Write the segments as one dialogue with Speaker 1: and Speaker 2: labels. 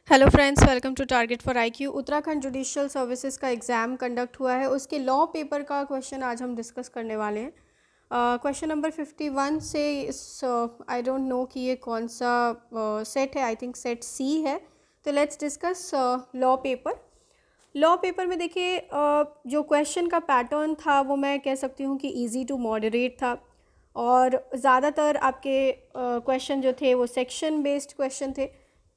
Speaker 1: Hello friends, welcome to target for IQ. Uttarakhand judicial services का exam conduct हुआ है, उसके लॉ पेपर का क्वेश्चन आज हम डिस्कस करने वाले हैं। क्वेश्चन नंबर 51 से इस आई डोंट नो कि ये कौन सा सेट है। आई थिंक सेट सी है। तो let's discuss law paper. Law paper में देखिए, जो क्वेश्चन का पैटर्न था वो मैं कह सकती हूँ कि इजी टू मॉडरेट था, और ज़्यादातर आपके क्वेश्चन जो थे वो सेक्शन बेस्ड क्वेश्चन थे।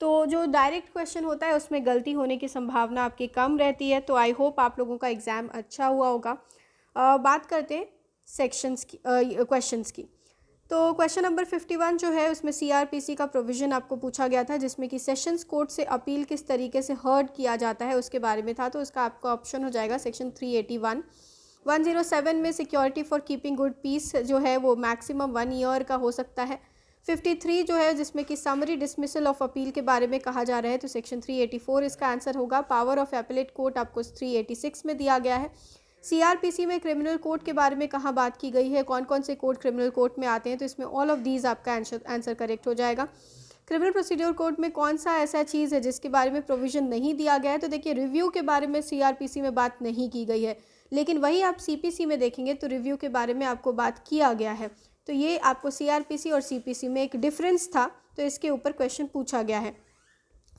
Speaker 1: तो जो डायरेक्ट क्वेश्चन होता है उसमें गलती होने की संभावना आपकी कम रहती है। तो आई होप आप लोगों का एग्ज़ाम अच्छा हुआ होगा। बात करते हैं सेक्शंस की, क्वेश्चंस की। तो क्वेश्चन नंबर 51 जो है उसमें सीआरपीसी का प्रोविज़न आपको पूछा गया था, जिसमें कि सेशंस कोर्ट से अपील किस तरीके से हर्ड किया जाता है उसके बारे में था। तो उसका आपका ऑप्शन हो जाएगा सेक्शन 381। 107 में security for keeping good peace जो है वो मैक्सिमम 1 ईयर का हो सकता है। 53 जो है जिसमें कि समरी डिसमिसल ऑफ अपील के बारे में कहा जा रहा है, तो सेक्शन 384 इसका आंसर होगा। पावर ऑफ एपेलेट कोर्ट आपको 386 में दिया गया है। सीआरपीसी में क्रिमिनल कोर्ट के बारे में कहाँ बात की गई है, कौन कौन से कोर्ट क्रिमिनल कोर्ट में आते हैं, तो इसमें ऑल ऑफ दीज आपका आंसर करेक्ट हो जाएगा। क्रिमिनल प्रोसीड्योर कोर्ट में कौन सा ऐसा चीज़ है जिसके बारे में प्रोविजन नहीं दिया गया है, तो देखिए रिव्यू के बारे में सीआरपीसी में बात नहीं की गई है, लेकिन वही आप सीपीसी में देखेंगे तो रिव्यू के बारे में आपको बात किया गया है। तो ये आपको सीआरपीसी और सीपीसी में एक डिफरेंस था, तो इसके ऊपर क्वेश्चन पूछा गया है।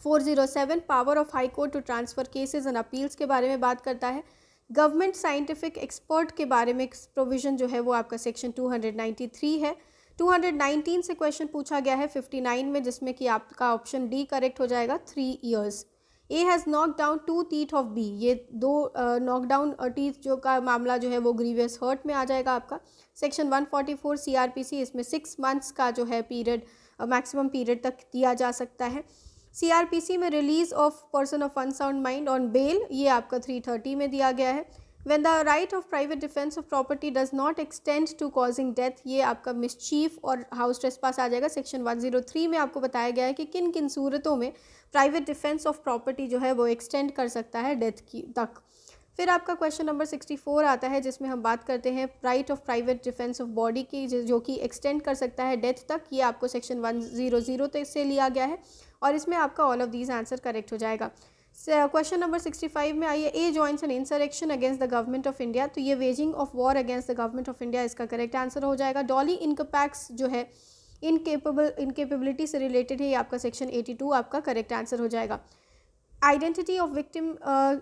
Speaker 1: 407 power of high court to transfer cases and appeals के बारे में बात करता है। गवर्नमेंट साइंटिफिक एक्सपर्ट के बारे में प्रोविज़न जो है वो आपका सेक्शन 293 है। 219 से क्वेश्चन पूछा गया है 59 में, जिसमें कि आपका ऑप्शन डी करेक्ट हो जाएगा, 3 years. A has knock down 2 teeth of B, ये 2 नॉकडाउन टीथ जो का मामला जो है वो ग्रीवियस हर्ट में आ जाएगा आपका। सेक्शन 144 सीआरपीसी, इसमें 6 मंथ्स का जो है पीरियड, मैक्सिमम पीरियड तक दिया जा सकता है। सीआरपीसी में release of person of unsound mind on bail, ये आपका 330 में दिया गया है। When the right of private defence of property does not extend to causing death, ये आपका मिसचीफ और हाउस ट्रेसपास आ जाएगा। सेक्शन 103 में आपको बताया गया है कि किन किन सूरतों में प्राइवेट डिफेंस ऑफ प्रॉपर्टी जो है वो एक्सटेंड कर सकता है डेथ की तक। फिर आपका क्वेश्चन नंबर 64 आता है, जिसमें हम बात करते हैं right of private defence of body की, जो कि एक्सटेंड कर सकता है डेथ तक। ये आपको सेक्शन 100 से लिया गया है, और इसमें आपका all of these answer correct हो जाएगा। क्वेश्चन नंबर 65 में आइए, A joins an insurrection against the government of India, तो ये waging of war against the government of India इसका करेक्ट आंसर हो जाएगा। डॉली इनकपैक्स जो है इनकेपेबिलिटी से रिलेटेड है, ये आपका सेक्शन 82 आपका करेक्ट आंसर हो जाएगा। आइडेंटिटी ऑफ विक्टिम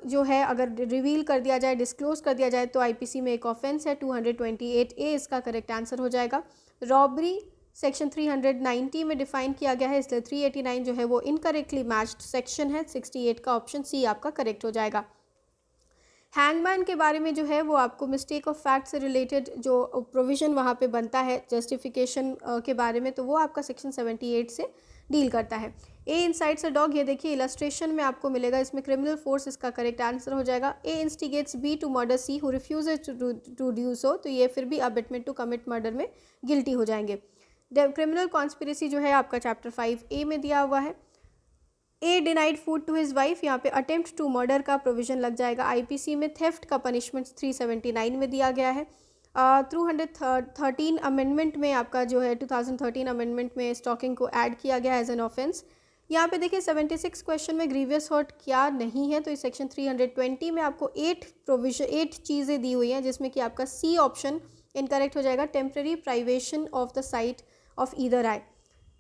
Speaker 1: जो है अगर रिवील कर दिया जाए, डिस्क्लोज कर दिया जाए, तो आईपीसी में एक ऑफेंस है, 228 ए इसका करेक्ट आंसर हो जाएगा। रॉबरी सेक्शन 390 में डिफाइन किया गया है, इसलिए 389 जो है वो इनकरेक्टली मैच्ड सेक्शन है। 68 का ऑप्शन सी आपका करेक्ट हो जाएगा। हैंगमैन के बारे में जो है वो आपको मिस्टेक ऑफ फैक्ट से रिलेटेड जो प्रोविज़न वहाँ पे बनता है जस्टिफिकेशन के बारे में, तो वो आपका सेक्शन 78 से डील करता है। ए इनसाइड्स अ डॉग, ये देखिए इलस्ट्रेशन में आपको मिलेगा, इसमें क्रिमिनल फोर्स इसका करेक्ट आंसर हो जाएगा। A instigates B to murder C who refuses to do so, तो ये फिर भी अबिटमेंट टू कमिट मर्डर में गिल्टी हो जाएंगे। क्रिमिनल कॉन्स्पिरेसी जो है आपका चैप्टर 5A में दिया हुआ है। A denied food to his wife, यहाँ पे अटेम्प्ट टू मर्डर का प्रोविजन लग जाएगा। आईपीसी में थेफ्ट का पनिशमेंट 379 में दिया गया है। 213 अमेंडमेंट में आपका जो है 2013 अमेंडमेंट में स्टॉकिंग को ऐड किया गया एज एन ऑफेंस। यहाँ पे देखिए 76 क्वेश्चन में ग्रीवियस हर्ट क्या नहीं है, तो इस सेक्शन 320 में आपको 8 चीज़ें दी हुई हैं, जिसमें कि आपका सी ऑप्शन इनकरेक्ट हो जाएगा, temporary privation of the site of either I.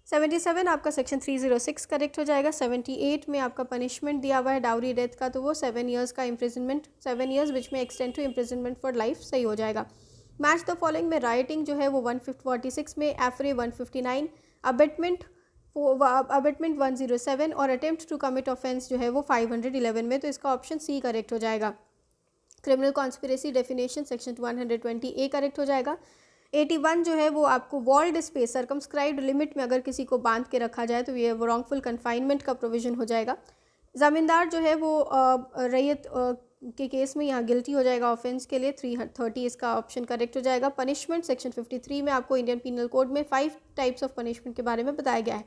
Speaker 1: 77 आपका सेक्शन 306 करेक्ट हो जाएगा। 78 में आपका पनिशमेंट दिया हुआ है डाउरी डेथ का, तो वो 7 ईयर्स का इम्प्रिजनमेंट, 7 ईयर्स विच में extend to imprisonment for life, सही हो जाएगा। मैच द फॉलोइंग में राइटिंग जो है वो 146 में, एफरे 159, अबेटमेंट 107 और अटेम्प्ट टू कमिट ऑफेंस जो है वो 511 में, तो इसका ऑप्शन सी करेक्ट हो जाएगा। Criminal conspiracy definition section 120A correct हो जाएगा। 81 जो है वो आपको वॉल्ड स्पेस सर्कमस्क्राइब्ड लिमिट में अगर किसी को बांध के रखा जाए तो ये रॉन्गफुल कन्फाइनमेंट का प्रोविजन हो जाएगा। ज़मींदार जो है वो रैयत के केस में यहाँ गिल्टी हो जाएगा ऑफेंस के लिए, 330 इसका ऑप्शन करेक्ट हो जाएगा। पनिशमेंट सेक्शन 53 में आपको इंडियन पीनल कोड में 5 टाइप्स ऑफ पनिशमेंट के बारे में बताया गया है।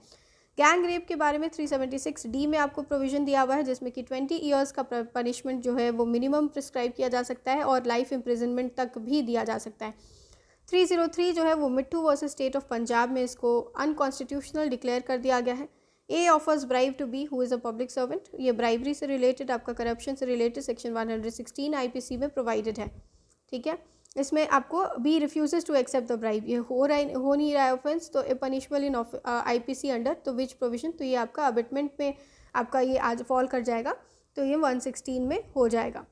Speaker 1: गैंग रेप के बारे में 376D में आपको प्रोविजन दिया हुआ है, जिसमें कि 20 ईयर्स का पनिशमेंट जो है वो मिनिमम प्रिस्क्राइब किया जा सकता है और लाइफ इम्प्रिजनमेंट तक भी दिया जा सकता है। 303 जो है वो मिट्ठू वर्सेस स्टेट ऑफ पंजाब में इसको अनकॉन्स्टिट्यूशनल डिक्लेयर कर दिया गया है। A offers bribe to B who is a public servant, ये ब्राइबरी से रिलेटेड, आपका करप्शन से रिलेटेड सेक्शन 116 आईपीसी में प्रोवाइडेड है, ठीक है। इसमें आपको B refuses to accept the bribe, ये हो नहीं रहा है ऑफेंस, तो A punishable in IPC under, तो विच प्रोविजन, तो ये आपका अबेटमेंट में आपका ये आज फॉल कर जाएगा, तो ये 116 में हो जाएगा।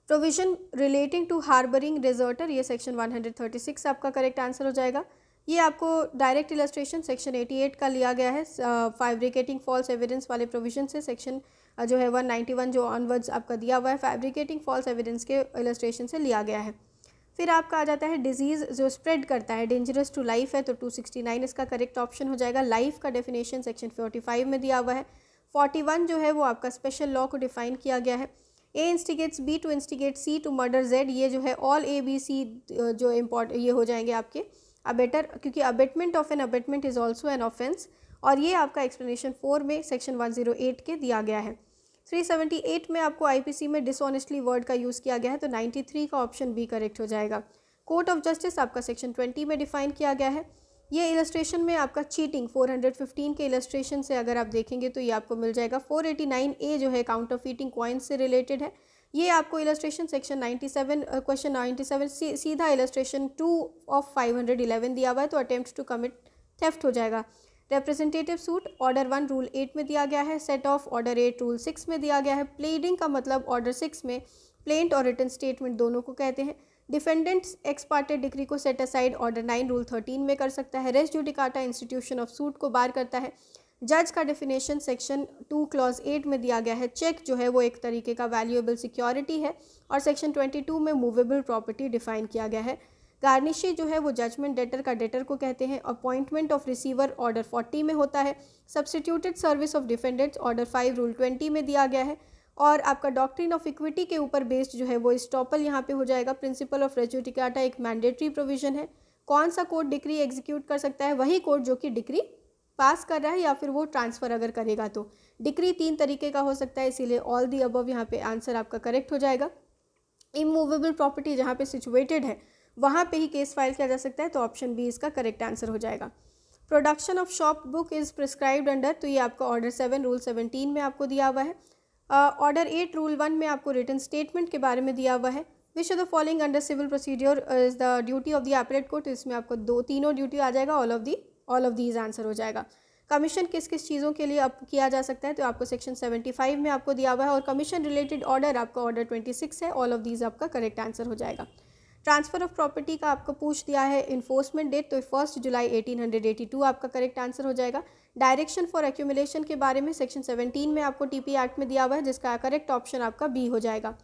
Speaker 1: Provision relating to harbouring deserter, ये सेक्शन 136 आपका करेक्ट आंसर हो जाएगा। ये आपको डायरेक्ट इलस्ट्रेशन सेक्शन 88 का लिया गया है, फैब्रिकेटिंग फॉल्स एविडेंस वाले प्रोविजन से सेक्शन जो है 191 जो ऑनवर्ड्स आपका दिया हुआ है फैब्रिकेटिंग फॉल्स एविडेंस के इलस्ट्रेशन से लिया गया है। फिर आपका आ जाता है डिजीज़ जो स्प्रेड करता है, डेंजरस टू लाइफ है, तो 269 इसका करेक्ट ऑप्शन हो जाएगा। लाइफ का डेफिनेशन सेक्शन 45 में दिया हुआ है। 41 जो है वो आपका स्पेशल लॉ को डिफाइन किया गया है। A instigates B to instigate C to murder Z, ये जो है ऑल ए बी सी जो ये हो जाएंगे आपके अबेटर, क्योंकि abetment of an abetment is also an offence, और ये आपका एक्सप्लेनेशन 4 में सेक्शन 108 के दिया गया है। 378 में आपको आईपीसी में डिसऑनेस्टली वर्ड का यूज़ किया गया है, तो 93 का ऑप्शन बी करेक्ट हो जाएगा। कोर्ट ऑफ जस्टिस आपका सेक्शन 20 में डिफाइन किया गया है। ये इलस्ट्रेशन में आपका चीटिंग 415 के इलस्ट्रेशन से अगर आप देखेंगे तो ये आपको मिल जाएगा। 489 ए जो है काउंटरफीटिंग कॉइन्स से रिलेटेड है, ये आपको इलस्ट्रेशन सेक्शन 97 क्वेश्चन 97 सीधा इलस्ट्रेशन 2 ऑफ 511 दिया हुआ है, तो अटेम्प्ट टू कमिट थेफ्ट हो जाएगा। रिप्रेजेंटेटिव सूट ऑर्डर 1 रूल 8 में दिया गया है, सेट ऑफ ऑर्डर 8 रूल 6 में दिया गया है। प्लीडिंग का मतलब ऑर्डर 6 में प्लेंट और रिटन स्टेटमेंट दोनों को कहते हैं। डिफेंडेंट्स एक्स पार्टे डिग्री को सेट असाइड ऑर्डर 9 रूल 13 में कर सकता है। Res judicata institution of suit को बार करता है। जज का डेफिनेशन सेक्शन 2 क्लॉज 8 में दिया गया है। चेक जो है वो एक तरीके का वैल्यूएबल सिक्योरिटी है, और सेक्शन 22 में मूवेबल प्रॉपर्टी डिफाइन किया गया है। गार्निशी जो है वो जजमेंट डेटर का डेटर को कहते हैं। अपॉइंटमेंट ऑफ रिसीवर ऑर्डर 40 में होता है। Substituted service of defendants order 5 rule 20 में दिया गया है। और आपका डॉक्ट्रिन ऑफ इक्विटी के ऊपर बेस्ड जो है वो स्टॉपल यहाँ पे हो जाएगा। प्रिंसिपल ऑफ रेस जुडिकाटा एक मैंडेटरी प्रोविजन है। कौन सा कोर्ट डिक्री एग्जीक्यूट कर सकता है? वही कोर्ट जो कि डिक्री पास कर रहा है या फिर वो ट्रांसफ़र अगर करेगा तो। डिक्री 3 तरीके का हो सकता है, इसीलिए ऑल दी अबव यहाँ पे आंसर आपका करेक्ट हो जाएगा। इमूवेबल प्रॉपर्टी जहाँ पे सिचुएटेड है वहाँ पे ही केस फाइल किया जा सकता है, तो ऑप्शन बी इसका करेक्ट आंसर हो जाएगा। Production of shop book is prescribed under, तो ये आपका ऑर्डर 7 रूल 17 में आपको दिया हुआ है। ऑर्डर 8 रूल 1 में आपको रिटन स्टेटमेंट के बारे में दिया हुआ है। Which of the following under civil procedure is the duty of the appellate court, इसमें आपको तीनों ड्यूटी आ जाएगा। ऑल ऑफ दीज आंसर हो जाएगा। कमीशन किस किस चीज़ों के लिए अब किया जा सकता है, तो आपको सेक्शन 75 में आपको दिया हुआ है। और कमीशन रिलेटेड ऑर्डर आपका ऑर्डर 26 है। ऑल ऑफ दीज आपका करेक्ट आंसर हो जाएगा। ट्रांसफ़र ऑफ प्रॉपर्टी का आपको पूछ दिया है इन्फोर्समेंट डेट, तो 1 जुलाई 1882 आपका करेक्ट आंसर हो जाएगा। डायरेक्शन फॉर एक्यूमुलेशन के बारे में सेक्शन 17 में आपको टीपी एक्ट में दिया हुआ है, जिसका करेक्ट ऑप्शन आपका बी हो जाएगा।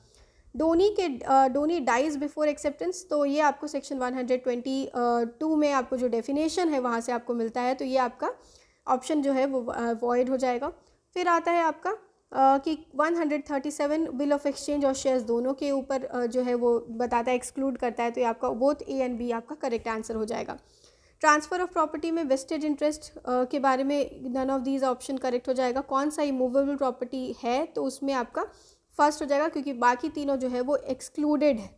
Speaker 1: डोनी डाइज बिफोर एक्सेप्टेंस, तो ये आपको सेक्शन 122 में आपको जो डेफिनेशन है वहाँ से आपको मिलता है, तो ये आपका ऑप्शन जो है वो वॉइड हो जाएगा। फिर आता है आपका कि 137 बिल ऑफ एक्सचेंज और शेयर्स दोनों के ऊपर जो है वो बताता है, एक्सक्लूड करता है, तो ये आपका बोथ ए एंड बी आपका करेक्ट आंसर हो जाएगा। ट्रांसफ़र ऑफ प्रॉपर्टी में वेस्टेड इंटरेस्ट के बारे में none of these option correct हो जाएगा। कौन सा इमूवेबल प्रॉपर्टी है, तो उसमें आपका फर्स्ट हो जाएगा, क्योंकि बाकी तीनों जो है वो एक्सक्लूडेड है,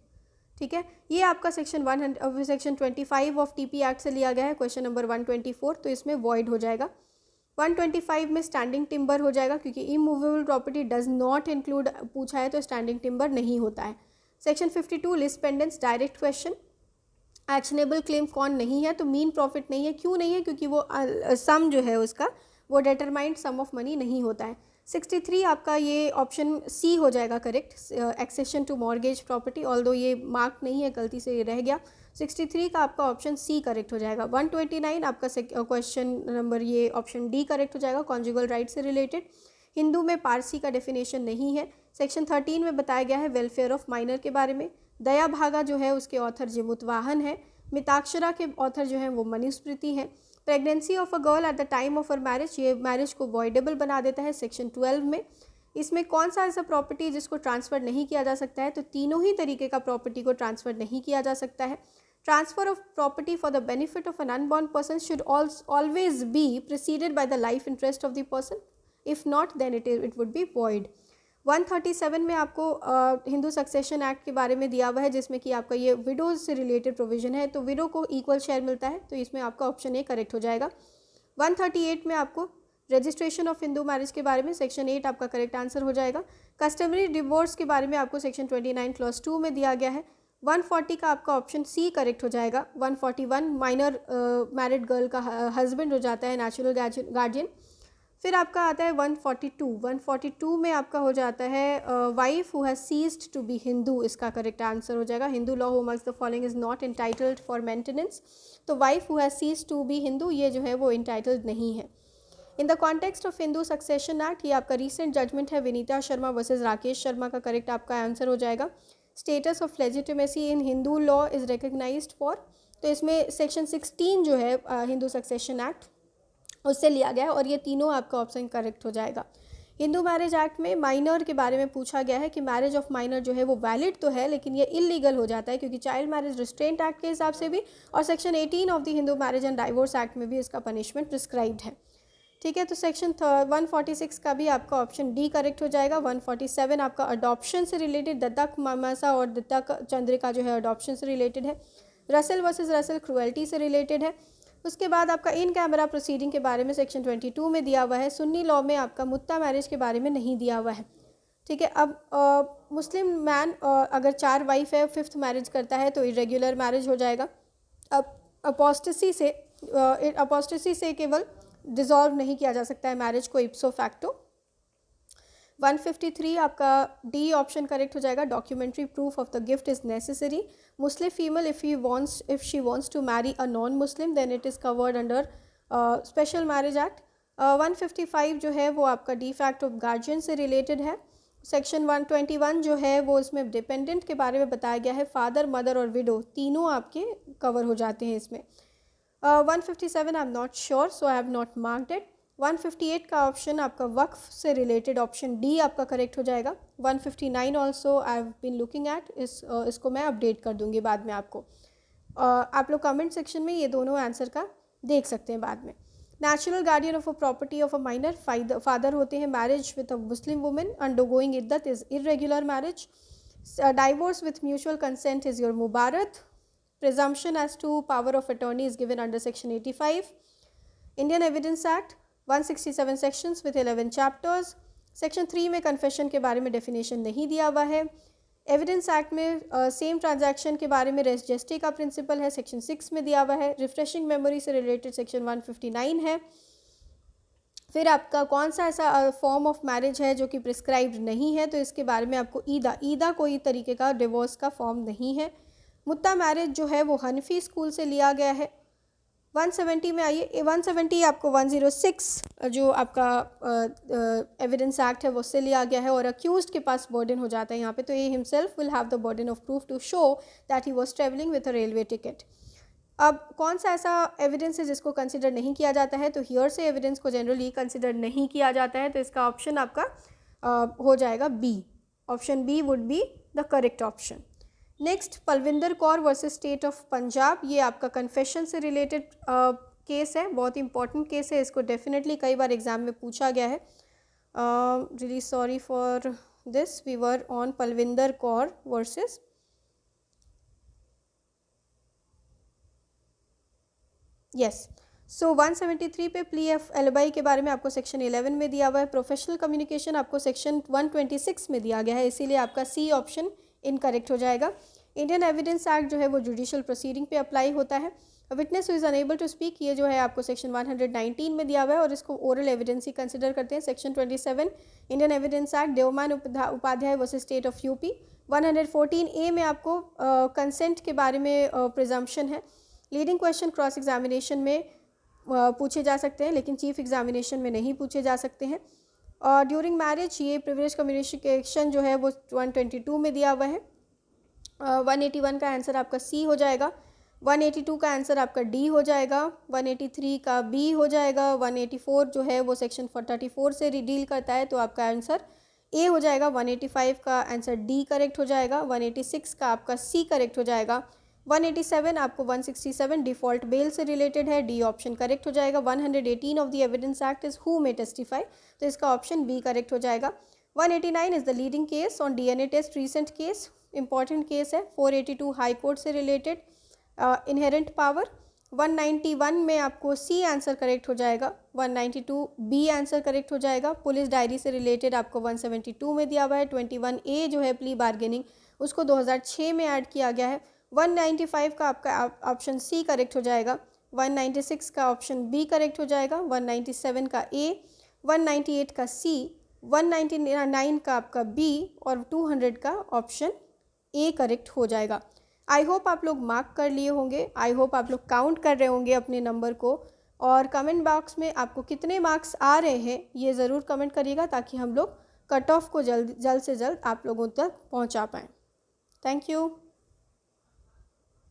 Speaker 1: ठीक है। ये आपका सेक्शन 25 ऑफ टीपी एक्ट से लिया गया है। क्वेश्चन नंबर 124, तो इसमें वॉइड हो जाएगा। 125 में स्टैंडिंग टिम्बर हो जाएगा, क्योंकि immovable property does not include पूछा है, तो स्टैंडिंग टिम्बर नहीं होता है। Section 52 list pendens direct question, actionable claim कौन नहीं है, तो मीन प्रॉफिट नहीं है। क्यों नहीं है? क्योंकि वो सम जो है उसका वो डिटरमाइंड सम ऑफ मनी नहीं होता है। 63 आपका ये ऑप्शन सी हो जाएगा correct, accession to mortgage property, although ये मार्क नहीं है, गलती से ये रह गया। 63 का आपका ऑप्शन सी करेक्ट हो जाएगा। 129 आपका क्वेश्चन नंबर ये ऑप्शन डी करेक्ट हो जाएगा, कॉन्जुगल राइट से रिलेटेड। हिंदू में पारसी का डेफिनेशन नहीं है। सेक्शन 13 में बताया गया है वेलफेयर ऑफ माइनर के बारे में। दया भागा जो है उसके ऑथर जिमुतवाहन है। मिताक्षरा के ऑथर जो है वो मनुस्मृति है। Pregnancy of a girl at the time of her marriage, ये मैरिज को वॉइडेबल बना देता है सेक्शन 12 में। इसमें कौन सा ऐसा प्रॉपर्टी जिसको ट्रांसफ़र नहीं किया जा सकता है, तो तीनों ही तरीके का प्रॉपर्टी को ट्रांसफ़र नहीं किया जा सकता है। Transfer of property for the benefit of an unborn person should always be preceded by the life interest of the person, if not then it would be void. 137 में आपको हिंदू सक्सेशन एक्ट के बारे में दिया हुआ है, जिसमें कि आपका ये विडोज से रिलेटेड प्रोविजन है, तो विडो को इक्वल शेयर मिलता है, तो इसमें आपका ऑप्शन ए करेक्ट हो जाएगा। 138 में आपको रजिस्ट्रेशन ऑफ हिंदू मैरिज के बारे में सेक्शन 8 आपका करेक्ट आंसर हो जाएगा। कस्टमरी डिवोर्स के बारे में आपको सेक्शन 29 क्लॉज 2 में दिया गया है। 140 का आपका ऑप्शन सी करेक्ट हो जाएगा। 141 माइनर मैरिड गर्ल का हस्बैंड हो जाता है नेचुरल गार्जियन। फिर आपका आता है 142 में आपका हो जाता है wife who has ceased to be Hindu, इसका करेक्ट आंसर हो जाएगा। Hindu law who among the following is not entitled for maintenance, तो wife who has ceased to be Hindu ये जो है वो इंटाइटल्ड नहीं है। In the context of Hindu succession act, ये आपका रीसेंट जजमेंट है विनीता शर्मा वर्सेज राकेश शर्मा का करेक्ट आपका आंसर हो जाएगा। Status of legitimacy in Hindu law is recognised for, तो इसमें सेक्शन 16 जो है हिंदू सक्सेशन एक्ट उससे लिया गया है और ये तीनों आपका ऑप्शन करेक्ट हो जाएगा। हिंदू मैरिज एक्ट में माइनर के बारे में पूछा गया है कि मैरिज ऑफ माइनर जो है वो वैलिड तो है लेकिन ये इलीगल हो जाता है क्योंकि चाइल्ड मैरिज रिस्ट्रेंट एक्ट के हिसाब से भी और section 18 of the Hindu marriage and divorce act में भी इसका पनिशमेंट प्रिस्क्राइब्ड है। ठीक है, तो सेक्शन 146 का भी आपका ऑप्शन डी करेक्ट हो जाएगा। 147 आपका अडॉप्शन से रिलेटेड, दत्ता मामासा और दत्ता चंद्रिका जो है अडॉप्शन से रिलेटेड है। रसेल वर्सेस रसेल क्रुएल्टी से रिलेटेड है। उसके बाद आपका इन कैमरा प्रोसीडिंग के बारे में सेक्शन 22 में दिया हुआ है। सुन्नी लॉ में आपका मुत्ता मैरिज के बारे में नहीं दिया हुआ है। ठीक है, अब मुस्लिम मैन अगर 4 वाइफ है, 5th मैरिज करता है तो इरेगुलर मैरिज हो जाएगा। अब अपोस्टेसी से केवल डिसॉल्व नहीं किया जा सकता है मैरिज को इप्सो फैक्टो। 153 आपका डी ऑप्शन करेक्ट हो जाएगा। Documentary proof of the gift is necessary. Muslim female if she wants to marry a non Muslim then it is covered under Special Marriage Act. 155 जो है वो आपका डी फैक्ट ऑफ गार्जियन से related है। Section 121 जो है वो इसमें डिपेंडेंट के बारे में बताया गया है। फादर, मदर और विडो तीनों आपके कवर हो जाते हैं इसमें। 157 I am not sure so I have not marked it. 158 का ऑप्शन आपका वक्फ से रिलेटेड ऑप्शन डी आपका करेक्ट हो जाएगा। 159 also I have been looking at, इसको मैं अपडेट कर दूंगी बाद में आपको। आप लोग कमेंट सेक्शन में ये दोनों आंसर का देख सकते हैं बाद में। Natural guardian of a property of a minor father होते हैं। Marriage with a Muslim women undergoing iddat is irregular marriage. Divorce with mutual consent is your mubarat. Presumption as to power of attorney is given under section 85. Indian Evidence Act 167 sections with 11 chapters. Section 3 में confession के बारे में definition नहीं दिया हुआ है। Evidence act में same transaction के बारे में रेस जस्टी का प्रिंसिपल है, सेक्शन 6 में दिया हुआ है। रिफ्रेशिंग मेमोरी से रिलेटेड सेक्शन 159 है। फिर आपका कौन सा ऐसा फॉर्म ऑफ मैरिज है जो कि प्रिस्क्राइब्ड नहीं है, तो इसके बारे में आपको ईदा कोई तरीके का डिवोर्स का फॉर्म नहीं है। मुत्ता मैरिज जो है वो हनफी स्कूल से लिया गया है। 170 में आइए, 170 आपको 106 जो आपका एविडेंस एक्ट है वो उससे लिया गया है और अक्यूज्ड के पास बर्डन हो जाता है यहाँ पे, तो ये himself will have the burden of proof to show that he was travelling with a railway ticket. अब कौन सा ऐसा एविडेंस है जिसको कंसिडर नहीं किया जाता है, तो हियर से एविडेंस को जनरली कंसिडर नहीं किया जाता है, तो इसका ऑप्शन आपका हो जाएगा B. Option B would be the correct option. Next, Palwinder Kaur versus state of Punjab, ये आपका कन्फेशन से रिलेटेड केस है, बहुत इंपॉर्टेंट केस है, इसको डेफिनेटली कई बार एग्जाम में पूछा गया है। Really sorry for this, we were on Palvinder Kaur versus yes. So 173 पे प्ली ऑफ एलिबाई के बारे में आपको सेक्शन 11 में दिया हुआ है। प्रोफेशनल कम्युनिकेशन आपको सेक्शन 126 में दिया गया है, इसीलिए आपका सी ऑप्शन इनकरेक्ट हो जाएगा। इंडियन एविडेंस एक्ट जो है वो जुडिशियल प्रोसीडिंग पे अप्लाई होता है। Witness who is unable to speak, ये जो है आपको सेक्शन 119 में दिया हुआ है और इसको ओरल एविडेंस ही कंसिडर करते हैं। Section 27 Indian evidence act Devman Upadhyay versus state of UP. 114 A में आपको कंसेंट के बारे में प्रिजम्पशन है। लीडिंग क्वेश्चन क्रॉस एग्जामिनेशन में पूछे जा सकते हैं लेकिन चीफ एग्जामिनेशन में नहीं पूछे जा सकते हैं। और ड्यूरिंग मैरिज ये प्रिविलेज कम्युनिकेशन जो है वो 122 में दिया हुआ है। 181 का आंसर आपका सी हो जाएगा। 182 का आंसर आपका डी हो जाएगा। 183 का बी हो जाएगा। 184 जो है वो सेक्शन 34 से डील करता है, तो आपका आंसर ए हो जाएगा। 185 का आंसर डी करेक्ट हो जाएगा। 186 का आपका सी करेक्ट हो जाएगा। 187 आपको 167 डिफ़ॉल्ट बेल से रिलेटेड है, डी ऑप्शन करेक्ट हो जाएगा। 118 of the evidence act is who may testify, तो इसका ऑप्शन बी करेक्ट हो जाएगा। 189 is the leading case on DNA test, recent case, important case है। 482 हाई कोर्ट से रिलेटेड इनहेरेंट पावर। 191 में आपको सी आंसर करेक्ट हो जाएगा, 192 बी आंसर करेक्ट हो जाएगा। पुलिस डायरी से रिलेटेड आपको 172 में दिया हुआ है। 21A जो है प्ली बार्गेनिंग, उसको 2006 में ऐड किया गया है। 195 का आपका ऑप्शन सी करेक्ट हो जाएगा, 196 का ऑप्शन बी करेक्ट हो जाएगा, 197 का ए, 198 का सी, 199 का आपका बी और 200 का ऑप्शन ए करेक्ट हो जाएगा। आई होप आप लोग मार्क कर लिए होंगे, आई होप आप लोग काउंट कर रहे होंगे अपने नंबर को, और कमेंट बॉक्स में आपको कितने मार्क्स आ रहे हैं ये ज़रूर कमेंट करिएगा, ताकि हम लोग कट ऑफ को जल्द से जल्द आप लोगों तक पहुंचा पाएँ। Thank you.